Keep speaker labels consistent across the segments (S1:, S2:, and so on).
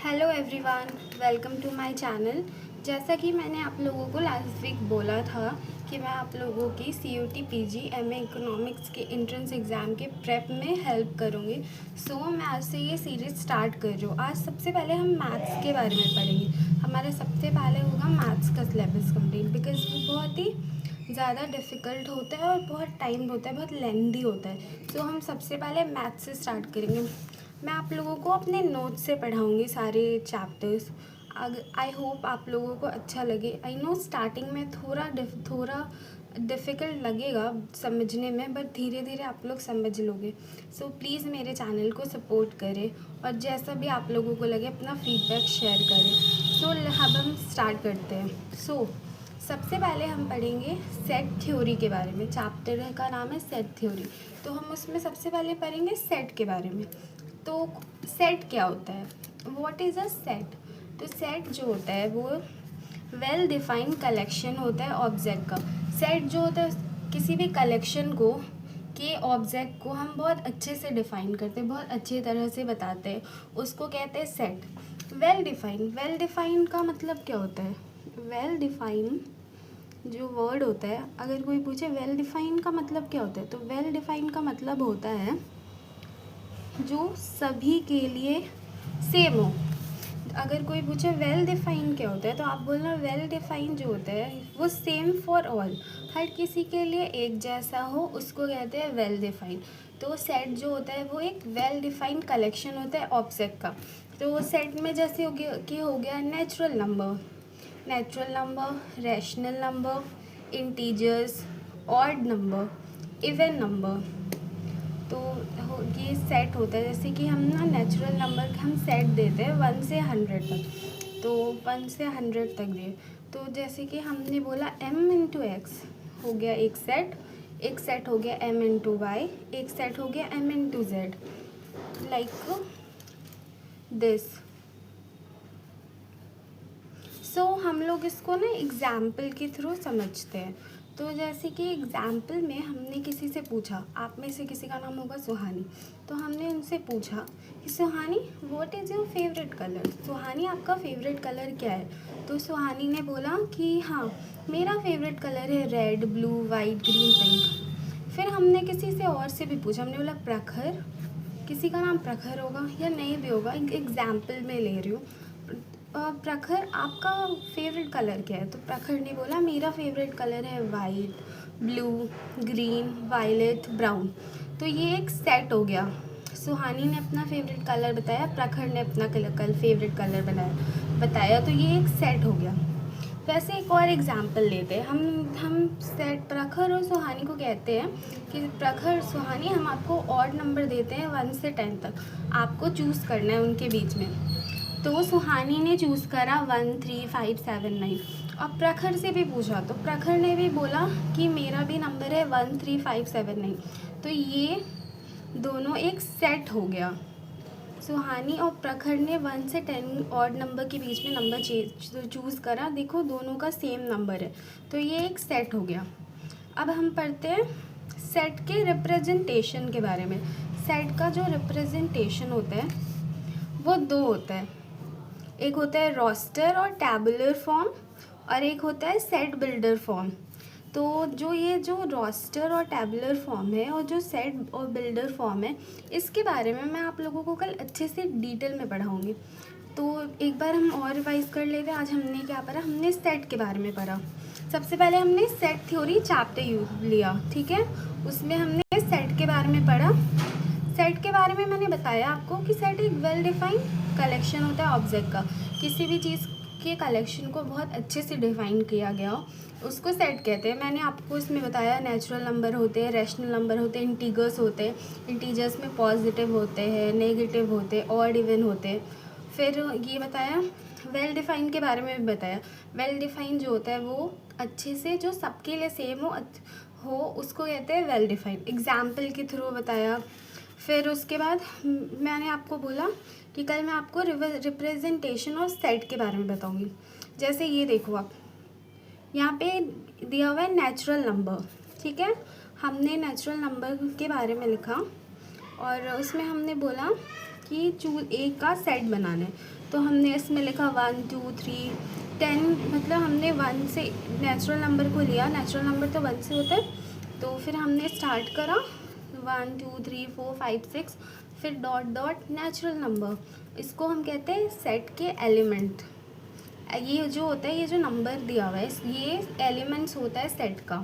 S1: Hello everyone, welcome to my channel. जैसा कि मैंने आप लोगों को लास्ट वीक बोला था कि मैं आप लोगों की CUT PG MA इकोनॉमिक्स के एंट्रेंस एग्ज़ाम के प्रेप में हेल्प करूँगी। मैं आज से ये सीरीज़ स्टार्ट कर रही हूँ। आज सबसे पहले हम मैथ्स के बारे में पढ़ेंगे। हमारा सबसे पहले होगा मैथ्स का सिलेबस कंप्लीट, बिकॉज वो बहुत ही ज़्यादा डिफ़िकल्ट होता है और बहुत टाइम होता है, बहुत लेंदी होता है। हम सबसे पहले मैथ्स से स्टार्ट करेंगे। मैं आप लोगों को अपने नोट्स से पढ़ाऊँगी सारे चैप्टर्स। आई होप आप लोगों को अच्छा लगे। आई नो स्टार्टिंग में थोड़ा डिफ़िकल्ट लगेगा समझने में, बट धीरे धीरे आप लोग समझ लोगे। प्लीज़ मेरे चैनल को सपोर्ट करें और जैसा भी आप लोगों को लगे अपना फीडबैक शेयर करें। अब हम स्टार्ट करते हैं। सबसे पहले हम पढ़ेंगे सेट थ्योरी के बारे में। चैप्टर का नाम है सेट थ्योरी। हम उसमें सबसे पहले पढ़ेंगे सेट के बारे में। तो सेट क्या होता है? What is a set? तो सेट जो होता है वो वेल डिफाइंड कलेक्शन होता है ऑब्जेक्ट का। सेट जो होता है किसी भी कलेक्शन को के ऑब्जेक्ट को हम बहुत अच्छे से डिफाइन करते हैं, बहुत अच्छी तरह से बताते हैं, उसको कहते हैं सेट। वेल डिफाइंड का मतलब क्या होता है? वेल डिफाइंड जो वर्ड होता है, अगर कोई पूछे वेल डिफाइंड का मतलब क्या होता है, तो वेल डिफाइंड का मतलब होता है जो सभी के लिए सेम हो। अगर कोई पूछे वेल डिफाइंड क्या होता है, तो आप बोलना वेल डिफाइंड जो होता है वो सेम फॉर ऑल, हर किसी के लिए एक जैसा हो, उसको कहते हैं वेल डिफाइंड। तो सेट जो होता है वो एक वेल डिफाइंड कलेक्शन होता है ऑब्जेक्ट का। तो सेट में जैसे हो गया natural number, rational number, integers, odd number, even number. ये सेट होता है। जैसे कि हम ना नेचुरल नंबर हम सेट देते हैं 1 से 100 तक। तो 1 से 100 तक दिए, तो जैसे कि हमने बोला m इंटू एक्स हो गया एक सेट हो गया m इंटू वाई, एक सेट हो गया m into Z, like this. हम लोग इसको ना एग्ज़ाम्पल के थ्रू समझते हैं। तो जैसे कि एग्ज़ाम्पल में हमने किसी से पूछा, आप में से किसी का नाम होगा सुहानी, तो हमने उनसे पूछा कि Suhani what is your favourite colour? Suhani आपका फेवरेट कलर क्या है? तो सुहानी ने बोला कि हाँ मेरा फेवरेट कलर है red, blue, white, green, pink. फिर हमने किसी से और से भी पूछा, हमने बोला प्रखर, किसी का नाम प्रखर होगा या नहीं भी होगा, एग्ज़ाम्पल में ले रही हूँ। प्रखर आपका फेवरेट कलर क्या है? तो प्रखर ने बोला मेरा फेवरेट कलर है white, blue, green, violet, brown. तो ये एक सेट हो गया। सुहानी ने अपना फेवरेट कलर बताया, प्रखर ने अपना फेवरेट कलर बताया, तो ये एक सेट हो गया। वैसे एक और एग्जाम्पल लेते हैं हम सेट प्रखर और सुहानी को कहते हैं कि प्रखर सुहानी हम आपको ऑड नंबर देते हैं 1 से 10 तक, आपको चूज़ करना है उनके बीच में। तो सुहानी ने चूज़ करा 1, 3, 5, 7, 9। अब प्रखर से भी पूछा, तो प्रखर ने भी बोला कि मेरा भी नंबर है 1, 3, 5, 7, 9। तो ये दोनों एक सेट हो गया। सुहानी और प्रखर ने 1 से 10 ऑड नंबर के बीच में नंबर चूज़ करा, देखो दोनों का सेम नंबर है, तो ये एक सेट हो गया। अब हम पढ़ते हैं सेट के रिप्रेजेंटेशन के बारे में। सेट का जो रिप्रेजेंटेशन होता है वो दो होता है, एक होता है रोस्टर और टैबुलर फॉर्म, और एक होता है सेट बिल्डर फॉर्म। तो जो रोस्टर और टैबुलर फॉर्म है और जो सेट और बिल्डर फॉर्म है, इसके बारे में मैं आप लोगों को कल अच्छे से डिटेल में पढ़ाऊँगी। तो एक बार हम और रिवाइज कर लेते हैं। आज हमने क्या पढ़ा? हमने सेट के बारे में पढ़ा। सबसे पहले हमने सेट थ्योरी चैप्टर लिया, ठीक है, उसमें हमने सेट के बारे में पढ़ा। सेट के बारे में मैंने बताया आपको कि सेट एक वेल डिफाइंड कलेक्शन होता है ऑब्जेक्ट का। किसी भी चीज़ के कलेक्शन को बहुत अच्छे से डिफाइन किया गया हो उसको सेट कहते हैं। मैंने आपको इसमें बताया नेचुरल नंबर होते हैं, रैशनल नंबर होते हैं, इंटीजर्स होते हैं, इंटीजर्स में पॉजिटिव होते हैं, नेगेटिव होते हैं, ऑड इवन होते हैं। फिर ये बताया वेल डिफाइंड के बारे में भी बताया। वेल डिफाइंड जो होता है वो अच्छे से जो सबके लिए सेम हो उसको कहते हैं वेल डिफाइंड। एग्जाम्पल के थ्रू बताया। फिर उसके बाद मैंने आपको बोला कि कल मैं आपको रिप्रेजेंटेशन और सेट के बारे में बताऊंगी। जैसे ये देखो, आप यहाँ पे दिया हुआ है नेचुरल नंबर, ठीक है, हमने नेचुरल नंबर के बारे में लिखा और उसमें हमने बोला कि एक का सेट बनाना है। तो हमने इसमें लिखा 1 2 3 10, मतलब हमने 1 से नेचुरल नंबर को लिया, नेचुरल नंबर तो 1 से होता है। तो फिर हमने स्टार्ट करा 1 2 3 4 5 6, फिर डॉट डॉट नेचुरल नंबर। इसको हम कहते हैं सेट के एलिमेंट। ये जो होता है, ये जो नंबर दिया हुआ है, ये एलिमेंट्स होता है सेट का।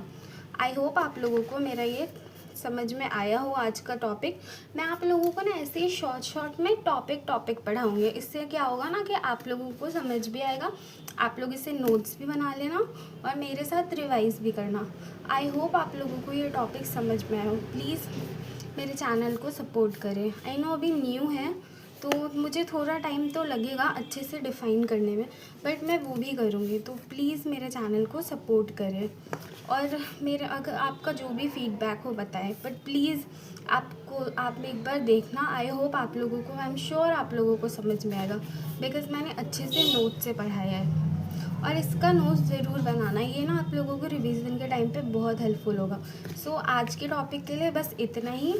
S1: आई होप आप लोगों को मेरा ये समझ में आया हो आज का टॉपिक। मैं आप लोगों को ना ऐसे ही शॉर्ट में टॉपिक पढ़ाऊँगी। इससे क्या होगा ना कि आप लोगों को समझ भी आएगा, आप लोग इसे नोट्स भी बना लेना और मेरे साथ रिवाइज भी करना। आई होप आप लोगों को ये टॉपिक समझ में आया हो। प्लीज़ मेरे चैनल को सपोर्ट करें। आई नो अभी न्यू है तो मुझे थोड़ा टाइम तो लगेगा अच्छे से डिफ़ाइन करने में, बट मैं वो भी करूँगी। तो प्लीज़ मेरे चैनल को सपोर्ट करें और मेरे अगर आपका जो भी फीडबैक हो बताएं, बट प्लीज़ आप एक बार देखना। आई होप आप लोगों को, आई एम श्योर आप लोगों को समझ में आएगा, बिकॉज़ मैंने अच्छे से नोट से पढ़ाया है। और इसका नोट्स ज़रूर बनाना, ये ना आप लोगों को रिवीजन के टाइम पे बहुत हेल्पफुल होगा। सो आज के टॉपिक के लिए बस इतना ही।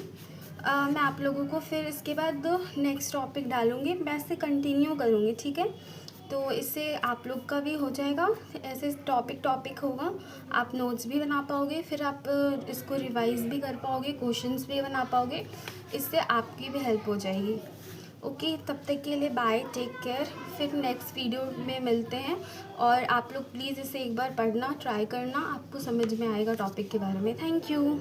S1: मैं आप लोगों को फिर इसके बाद नेक्स्ट टॉपिक डालूँगी, मैं इससे कंटिन्यू करूँगी, ठीक है। तो इससे आप लोग का भी हो जाएगा, ऐसे टॉपिक होगा, आप नोट्स भी बना पाओगे, फिर आप इसको रिवाइज़ भी कर पाओगे, क्वेश्चंस भी बना पाओगे, इससे आपकी भी हेल्प हो जाएगी। ओके, तब तक के लिए बाय, टेक केयर। फिर नेक्स्ट वीडियो में मिलते हैं और आप लोग प्लीज़ इसे एक बार पढ़ना, ट्राई करना, आपको समझ में आएगा टॉपिक के बारे में। Thank you.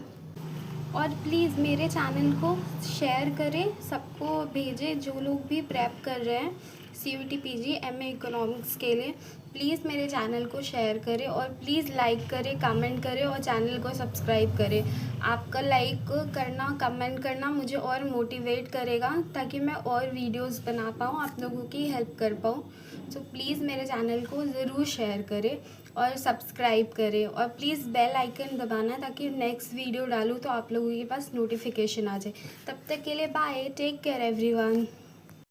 S1: और प्लीज़ मेरे चैनल को शेयर करें, सबको भेजें जो लोग भी प्रेप कर रहे हैं CUET PG MA इकोनॉमिक्स के लिए। प्लीज़ मेरे चैनल को शेयर करें और प्लीज़ लाइक करें, कमेंट करें और चैनल को सब्सक्राइब करें। आपका लाइक करना, कमेंट करना मुझे और मोटिवेट करेगा ताकि मैं और वीडियोस बना पाऊँ, आप लोगों की हेल्प कर पाऊँ। तो प्लीज़ मेरे चैनल को ज़रूर शेयर करें और सब्सक्राइब करें और प्लीज़ बेल आइकन दबाना ताकि नेक्स्ट वीडियो डालूँ तो आप लोगों के पास नोटिफिकेशन आ जाए। तब तक के लिए बाय, टेक केयर एवरीवन।